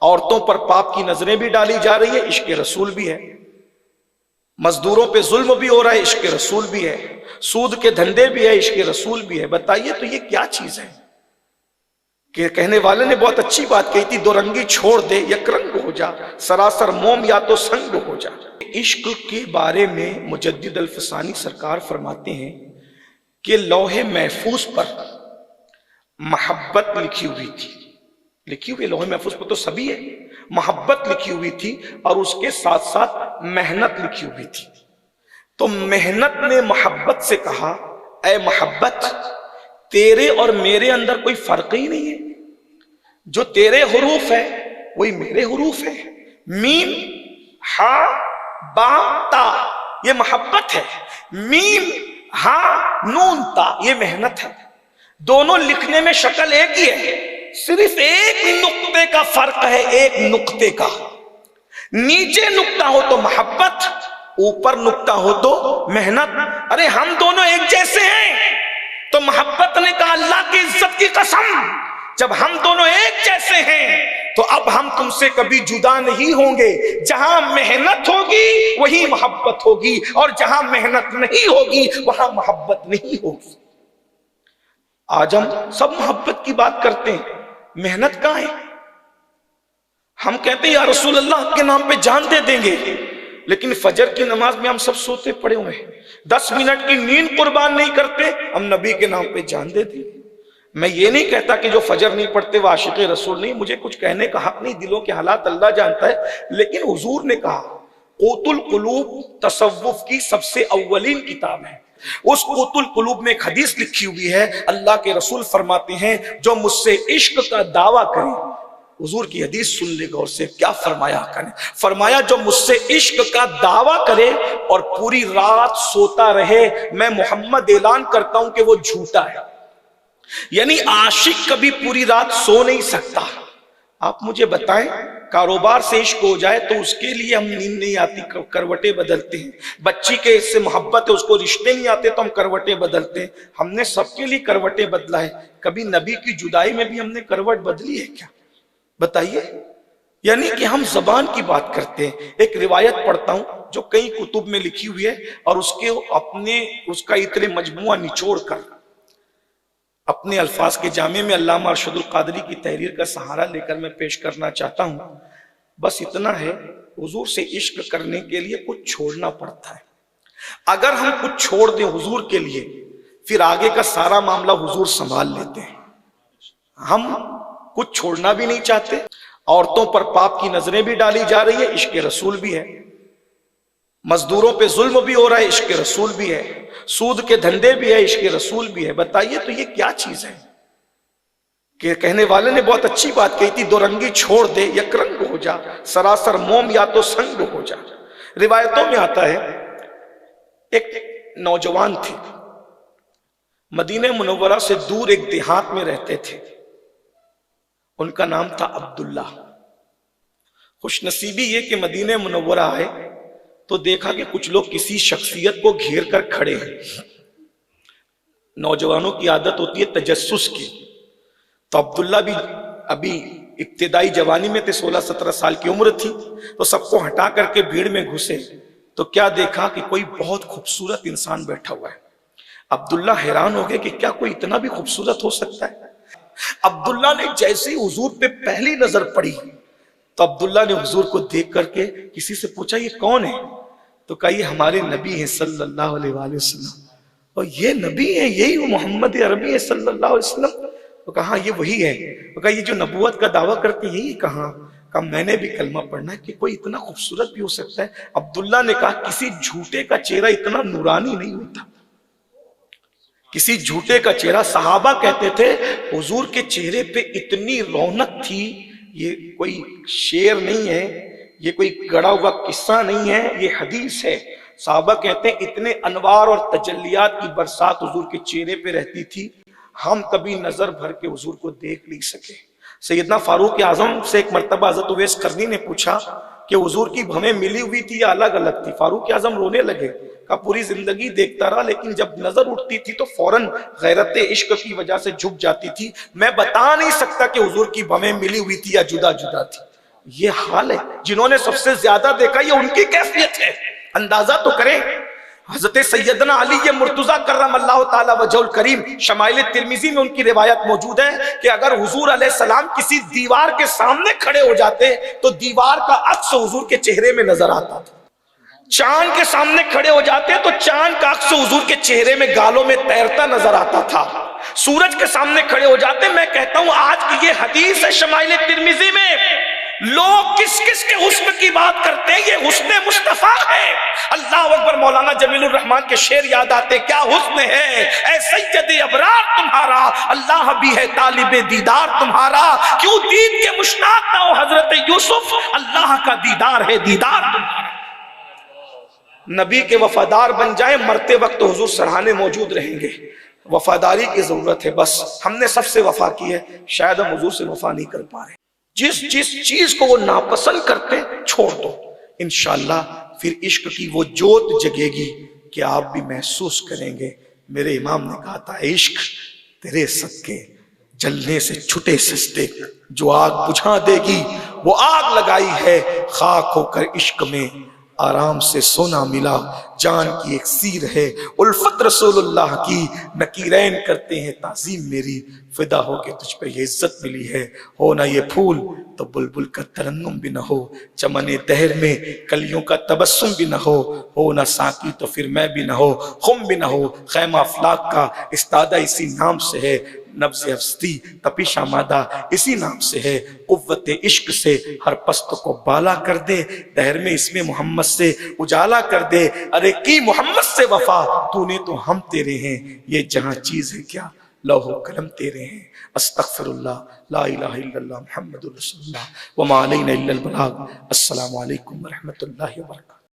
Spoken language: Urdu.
عورتوں پر پاپ کی نظریں بھی ڈالی جا رہی ہے، عشق رسول بھی ہے، مزدوروں پہ ظلم بھی ہو رہا ہے، عشق رسول بھی ہے، سود کے دھندے بھی ہے، عشق رسول بھی ہے۔ بتائیے تو یہ کیا چیز ہے؟ کہ کہنے والے نے بہت اچھی بات کہی تھی، دو رنگی چھوڑ دے یک رنگ ہو جا، سراسر موم یا تو سنگ ہو جا۔ عشق کے بارے میں مجدد الفسانی سرکار فرماتے ہیں کہ لوح محفوظ پر محبت لکھی ہوئی تھی، لکھی ہوئی لوح محفوظ پر تو سبھی ہے، محبت لکھی ہوئی تھی اور اس کے ساتھ ساتھ محنت لکھی ہوئی تھی۔ تو محنت نے محبت سے کہا، اے محبت، تیرے اور میرے اندر کوئی فرق ہی نہیں ہے، جو تیرے حروف ہے وہی میرے حروف ہے، میم ہا با تا یہ محبت ہے، میم ہا نون تا یہ محنت ہے، دونوں لکھنے میں شکل ایک ہی ہے، صرف ایک نقطے کا فرق ہے، ایک نقطے کا، نیچے نقطہ ہو تو محبت، اوپر نقطہ ہو تو محنت۔ ارے ہم دونوں ایک جیسے ہیں، تو محبت نے کہا اللہ کی عزت کی قسم، جب ہم دونوں ایک جیسے ہیں تو اب ہم تم سے کبھی جدا نہیں ہوں گے، جہاں محنت ہوگی وہی محبت ہوگی، اور جہاں محنت نہیں ہوگی وہاں محبت نہیں ہوگی۔ آج ہم سب محبت کی بات کرتے ہیں، محنت کہاں ہے؟ ہم کہتے ہیں یا رسول اللہ آپ کے نام پہ جان دے دیں گے، لیکن فجر کی نماز میں ہم سب سوتے پڑے ہوئے ہیں، 10 منٹ کی نیند قربان نہیں کرتے، ہم نبی کے نام پہ جان دے دیں گے۔ میں یہ نہیں کہتا کہ جو فجر نہیں پڑھتے وہ عاشق رسول نہیں، مجھے کچھ کہنے کا حق نہیں، دلوں کے حالات اللہ جانتا ہے، لیکن حضور نے کہا قوت القلوب تصوف کی سب سے اولین کتاب ہے، اس قوت القلوب میں ایک حدیث لکھی ہوئی ہے، اللہ کے رسول فرماتے ہیں جو مجھ سے عشق کا دعویٰ کرے، حضور کی حدیث سن لے غور سے، کیا فرمایا آقا نے؟ فرمایا جو مجھ سے عشق کا دعویٰ کرے اور پوری رات سوتا رہے، میں محمد اعلان کرتا ہوں کہ وہ جھوٹا ہے۔ یعنی عاشق کبھی پوری رات سو نہیں سکتا۔ آپ مجھے بتائیں کاروبار سے عشق ہو جائے تو اس کے لیے ہم نیند نہیں آتی کروٹیں بدلتے ہیں، بچی کے اس سے محبت ہے اس کو رشتے نہیں آتے تو ہم کروٹیں بدلتے ہیں، ہم نے سب کے لیے کروٹیں بدلا ہے، کبھی نبی کی جدائی میں بھی ہم نے کروٹ بدلی ہے کیا؟ بتائیے۔ یعنی کہ ہم زبان کی بات کرتے ہیں۔ ایک روایت پڑھتا ہوں جو کئی کتب میں لکھی ہوئی ہے اور اس کا اتنے مجموعہ نچوڑ کر اپنے الفاظ کے جامع میں علامہ ارشد القادری کی تحریر کا سہارا لے کر میں پیش کرنا چاہتا ہوں۔ بس اتنا ہے، حضور سے عشق کرنے کے لیے کچھ چھوڑنا پڑتا ہے۔ اگر ہم کچھ چھوڑ دیں حضور کے لیے، پھر آگے کا سارا معاملہ حضور سنبھال لیتے ہیں۔ ہم کچھ چھوڑنا بھی نہیں چاہتے، عورتوں پر پاپ کی نظریں بھی ڈالی جا رہی ہے، عشق رسول بھی ہے، مزدوروں پہ ظلم بھی ہو رہا ہے، عشق رسول بھی ہے، سود کے دھندے بھی ہے، عشق رسول بھی ہے۔ بتائیے تو یہ کیا چیز ہے؟ کہ کہنے والے نے بہت اچھی بات کہی تھی، دو رنگی چھوڑ دے یک رنگ ہو جا، سراسر موم یا تو سنگ ہو جا۔ روایتوں میں آتا ہے ایک نوجوان تھے، مدینہ منورہ سے دور ایک دیہات میں رہتے تھے، ان کا نام تھا عبداللہ۔ خوش نصیبی یہ کہ مدینہ منورہ آئے تو دیکھا کہ کچھ لوگ کسی شخصیت کو گھیر کر کھڑے ہیں۔ نوجوانوں کی عادت ہوتی ہے تجسس کی، تو عبداللہ بھی ابھی ابتدائی جوانی میں تھے، 16-17 سال کی عمر تھی، تو سب کو ہٹا کر کے بھیڑ میں گھسے تو کیا دیکھا کہ کوئی بہت خوبصورت انسان بیٹھا ہوا ہے۔ عبداللہ حیران ہو گئے کہ کیا کوئی اتنا بھی خوبصورت ہو سکتا ہے؟ عبداللہ نے جیسے ہی حضور پہ پہلی نظر پڑی تو عبداللہ نے حضور کو دیکھ کر کے کسی سے پوچھا یہ کون ہے؟ تو کہا یہ ہمارے نبی ہیں صلی اللہ علیہ وآلہ وسلم۔ اور یہ نبی ہیں، یہی وہ محمد عربی ہے صلی اللہ علیہ وسلم؟ تو کہا یہ وہی ہے۔ تو کہا یہ جو نبوت کا دعویٰ کرتے ہیں یہی کہاں؟ کہا میں نے بھی کلمہ پڑھنا ہے کہ کوئی اتنا خوبصورت بھی ہو سکتا ہے۔ عبداللہ نے کہا کسی جھوٹے کا چہرہ اتنا نورانی نہیں ہوتا، کسی جھوٹے کا چہرہ۔ صحابہ کہتے تھے حضور کے چہرے پہ اتنی رونق تھی، یہ کوئی شعر نہیں ہے، یہ کوئی گڑا ہوا قصہ نہیں ہے، یہ حدیث ہے۔ صحابہ کہتے ہیں اتنے انوار اور تجلیات کی برسات حضور کے چہرے پہ رہتی تھی، ہم کبھی نظر بھر کے حضور کو دیکھ نہیں سکے۔ سیدنا فاروق اعظم سے ایک مرتبہ حضرت اویس قرنی نے پوچھا کہ حضور کی بھویں ملی ہوئی تھی یا الگ الگ تھی؟ فاروق اعظم رونے لگے، کہا پوری زندگی دیکھتا رہا لیکن جب نظر اٹھتی تھی تو فوراً غیرت عشق کی وجہ سے جھک جاتی تھی، میں بتا نہیں سکتا کہ حضور کی بھویں ملی ہوئی تھی یا جدا جدا تھی۔ یہ حال ہے، جنہوں نے سب سے زیادہ دیکھا یہ ان کی کیفیت ہے، اندازہ تو کریں۔ حضرت سیدنا علی مرتضیٰ کرم اللہ تعالی وجہ الکریم، شمائل ترمذی میں ان کی روایت موجود ہے کہ اگر حضور علیہ السلام کسی دیوار کے سامنے کھڑے ہو جاتے تو دیوار کا عکس حضور کے چہرے میں نظر آتا تھا۔ چاند کے سامنے کھڑے ہو جاتے تو چاند کا عکس حضور کے چہرے میں گالوں میں تیرتا نظر آتا تھا۔ سورج کے سامنے کھڑے ہو جاتے، میں کہتا ہوں آج کی یہ حدیث ہے شمائل ترمذی میں، لوگ کس کس کے حسن کی بات کرتے ہیں، یہ حسن مصطفیٰ ہے۔ اللہ اکبر، مولانا جمیل الرحمان کے شعر یاد آتے، کیا حسن ہے اے سید ابرار تمہارا، اللہ بھی ہے طالب دیدار تمہارا، کیوں دید کے مشتاق نہ ہو حضرت یوسف، اللہ کا دیدار ہے دیدار تمہارا۔ نبی کے وفادار بن جائیں، مرتے وقت حضور سرہانے موجود رہیں گے۔ وفاداری کی ضرورت ہے، بس ہم نے سب سے وفا کی ہے، شاید ہم حضور سے وفا نہیں کر پا رہے۔ جس چیز کو وہ ناپسند کرتے چھوڑ دو، انشاءاللہ پھر عشق کی وہ جوت جگے گی کہ آپ بھی محسوس کریں گے۔ میرے امام نے کہا تھا، عشق تیرے صدقے جلنے سے چھٹے سستے، جو آگ بجھا دے گی وہ آگ لگائی ہے، خاک ہو کر عشق میں آرام سے سونا ملا، جان کی ایک سیر ہے الفت رسول اللہ کی، نکیرین کرتے ہیں تعظیم میری، فدا ہو کے تجھ پہ یہ عزت ملی ہے، ہو نہ یہ پھول تو بلبل کا ترنم بھی نہ ہو، چمن دہر میں کلیوں کا تبسم بھی نہ ہو نہ ساقی تو پھر میں بھی نہ ہو، خم بھی نہ ہو، خیمہ افلاک کا استادہ اسی نام سے ہے، نبض ہستی تپش آمادہ اسی نام سے ہے، قوت عشق سے ہر پست کو بالا کر دے، دہر میں اس میں محمد سے اجالا کر دے، ارے کی محمد سے وفا تو نے تو ہم تیرے ہیں، یہ جہاں چیز ہے کیا لوح و قلم تیرے ہیں۔ استغفر اللہ، لا الہ الا اللہ، محمد رسول اللہ، وما علینا الا البلاغ۔ السلام علیکم ورحمۃ اللہ وبرکاتہ۔